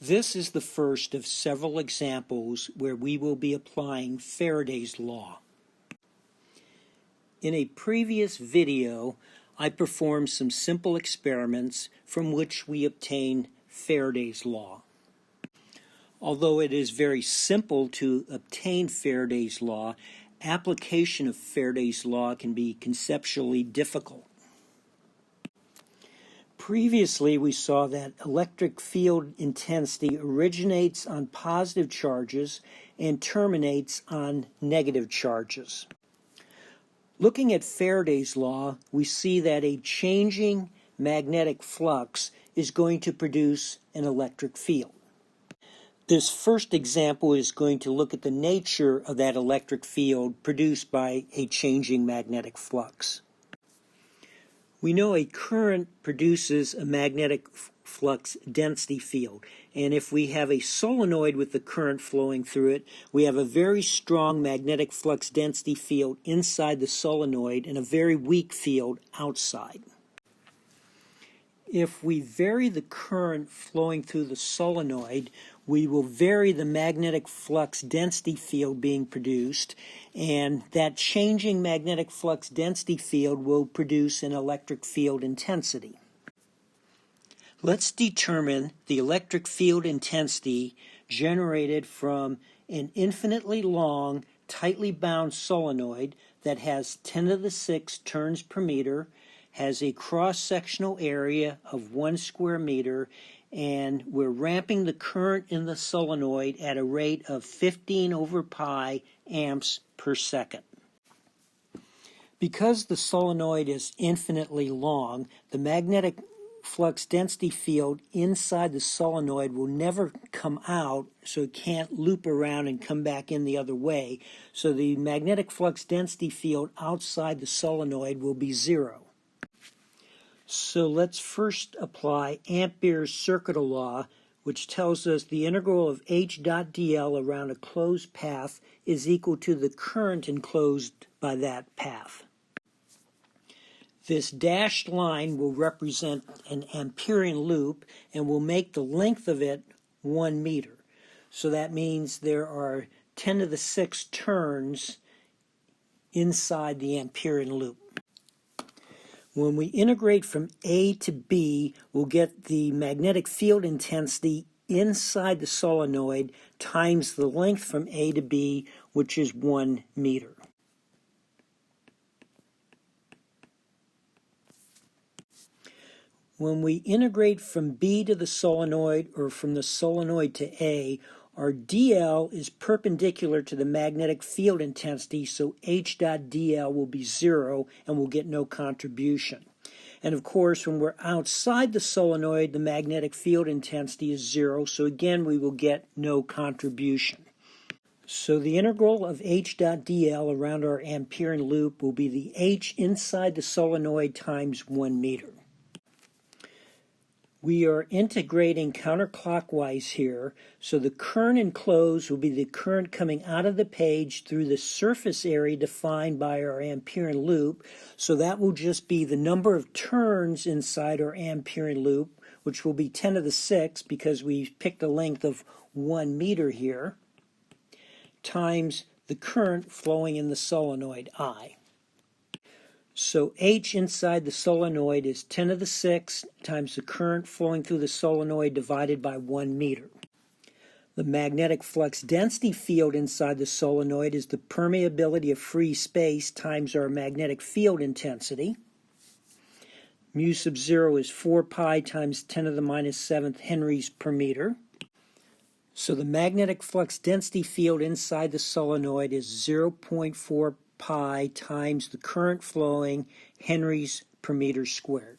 This is the first of several examples where we will be applying Faraday's law. In a previous video, I performed some simple experiments from which we obtained Faraday's law. Although it is very simple to obtain Faraday's law, application of Faraday's law can be conceptually difficult. Previously, we saw that electric field intensity originates on positive charges and terminates on negative charges. Looking at Faraday's law, we see that a changing magnetic flux is going to produce an electric field. This first example is going to look at the nature of that electric field produced by a changing magnetic flux. We know a current produces a magnetic flux density field, and if we have a solenoid with the current flowing through it, we have a very strong magnetic flux density field inside the solenoid and a very weak field outside. If we vary the current flowing through the solenoid, we will vary the magnetic flux density field being produced, and that changing magnetic flux density field will produce an electric field intensity. Let's determine the electric field intensity generated from an infinitely long, tightly bound solenoid that has 10 to the 6 turns per meter, has a cross-sectional area of 1 square meter, and we're ramping the current in the solenoid at a rate of 15 over pi amps per second. Because the solenoid is infinitely long, the magnetic flux density field inside the solenoid will never come out, so it can't loop around and come back in the other way. So the magnetic flux density field outside the solenoid will be zero. So let's first apply Ampere's circuit law, which tells us the integral of H dot dl around a closed path is equal to the current enclosed by that path. This dashed line will represent an Amperian loop and will make the length of it 1 meter. So that means there are 10 to the 6 turns inside the Amperian loop. When we integrate from A to B, we'll get the magnetic field intensity inside the solenoid times the length from A to B, which is 1 meter. When we integrate from B to the solenoid or from the solenoid to A, our dl is perpendicular to the magnetic field intensity, so H dot dl will be 0 and we'll get no contribution. And of course, when we're outside the solenoid, the magnetic field intensity is 0, so again we will get no contribution. So the integral of H dot dl around our Amperian loop will be the H inside the solenoid times 1 meter. We are integrating counterclockwise here, so the current enclosed will be the current coming out of the page through the surface area defined by our Amperian loop. So that will just be the number of turns inside our Amperian loop, which will be 10 to the 6 because we picked a length of 1 meter here, times the current flowing in the solenoid I. So H inside the solenoid is 10 to the 6 times the current flowing through the solenoid divided by 1 meter. The magnetic flux density field inside the solenoid is the permeability of free space times our magnetic field intensity. Mu sub 0 is 4 pi times 10 to the minus 7th henries per meter. So the magnetic flux density field inside the solenoid is 0.4 pi times the current flowing henries per meter squared.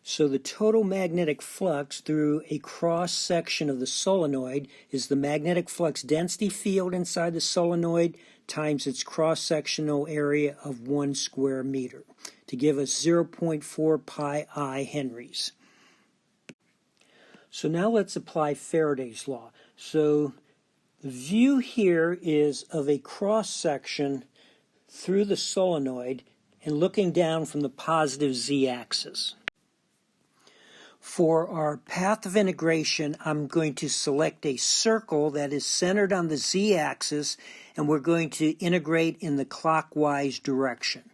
So the total magnetic flux through a cross section of the solenoid is the magnetic flux density field inside the solenoid times its cross-sectional area of 1 square meter to give us 0.4 pi I henries. So now let's apply Faraday's law. So the view here is of a cross section through the solenoid and looking down from the positive z-axis. For our path of integration, I'm going to select a circle that is centered on the z-axis, and we're going to integrate in the clockwise direction.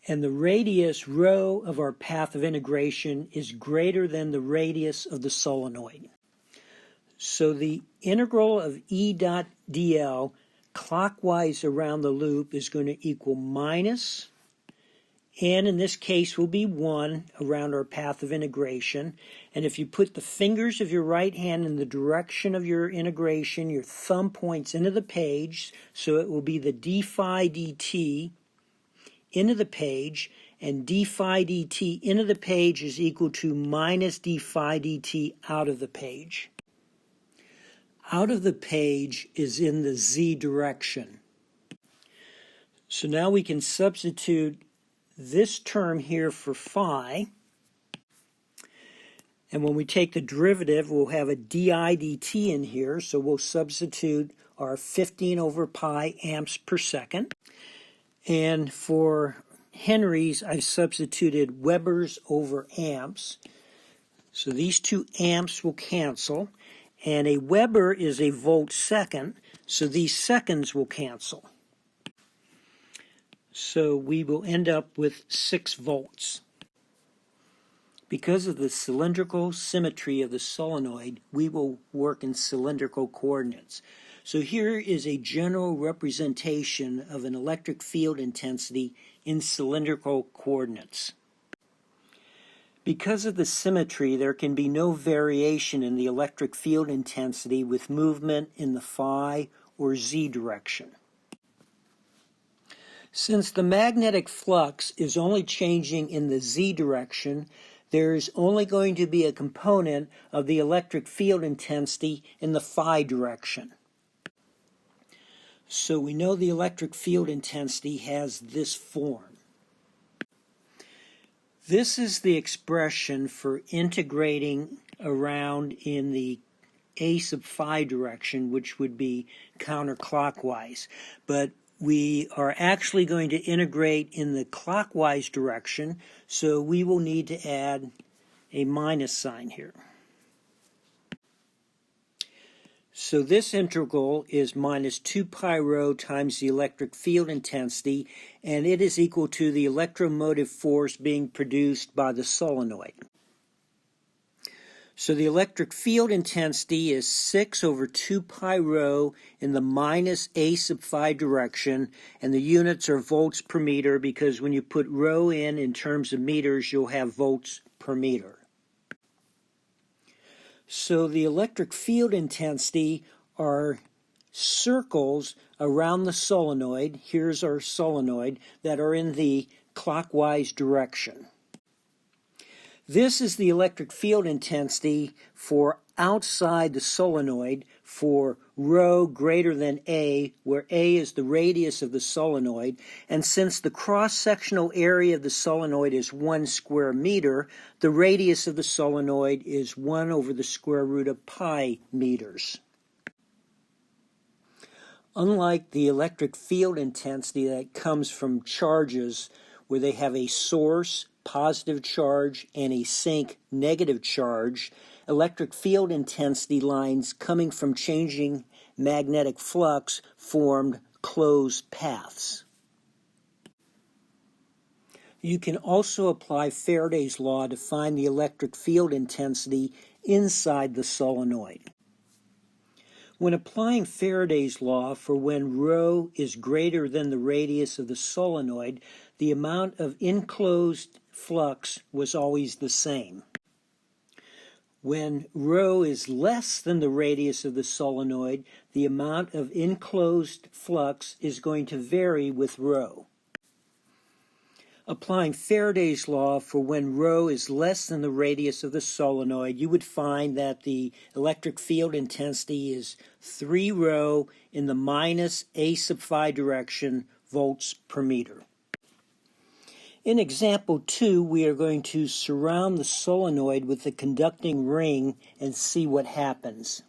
And the radius rho of our path of integration is greater than the radius of the solenoid. So the integral of E dot dl clockwise around the loop is going to equal minus, and in this case will be 1 around our path of integration. And if you put the fingers of your right hand in the direction of your integration, your thumb points into the page, so it will be the d phi dt into the page, and d phi dt into the page is equal to minus d phi dt out of the page. Out of the page is in the z direction. So now we can substitute this term here for phi, and when we take the derivative we'll have a di dt in here, so we'll substitute our 15 over pi amps per second. And for henries I've substituted Webers over amps, so these two amps will cancel, and a Weber is a volt second, so these seconds will cancel. So we will end up with 6 volts. Because of the cylindrical symmetry of the solenoid, we will work in cylindrical coordinates. So here is a general representation of an electric field intensity in cylindrical coordinates. Because of the symmetry, there can be no variation in the electric field intensity with movement in the phi or z direction. Since the magnetic flux is only changing in the z direction, there is only going to be a component of the electric field intensity in the phi direction. So we know the electric field intensity has this form. This is the expression for integrating around in the a sub phi direction, which would be counterclockwise. But we are actually going to integrate in the clockwise direction, so we will need to add a minus sign here. So this integral is minus 2 pi rho times the electric field intensity, and it is equal to the electromotive force being produced by the solenoid. So the electric field intensity is 6 over 2 pi rho in the minus a sub phi direction, and the units are volts per meter, because when you put rho in terms of meters, you'll have volts per meter. So the electric field intensity are circles around the solenoid, here's our solenoid, that are in the clockwise direction. This is the electric field intensity for outside the solenoid for rho greater than A, where A is the radius of the solenoid. And since the cross-sectional area of the solenoid is 1 square meter, the radius of the solenoid is 1 over the square root of pi meters. Unlike the electric field intensity that comes from charges where they have a source, positive charge, and a sink, negative charge, electric field intensity lines coming from changing magnetic flux formed closed paths. You can also apply Faraday's law to find the electric field intensity inside the solenoid. When applying Faraday's law for when rho is greater than the radius of the solenoid, the amount of enclosed flux was always the same. When rho is less than the radius of the solenoid, the amount of enclosed flux is going to vary with rho. Applying Faraday's law for when rho is less than the radius of the solenoid, you would find that the electric field intensity is 3 rho in the minus a sub phi direction volts per meter. In example 2, we are going to surround the solenoid with a conducting ring and see what happens.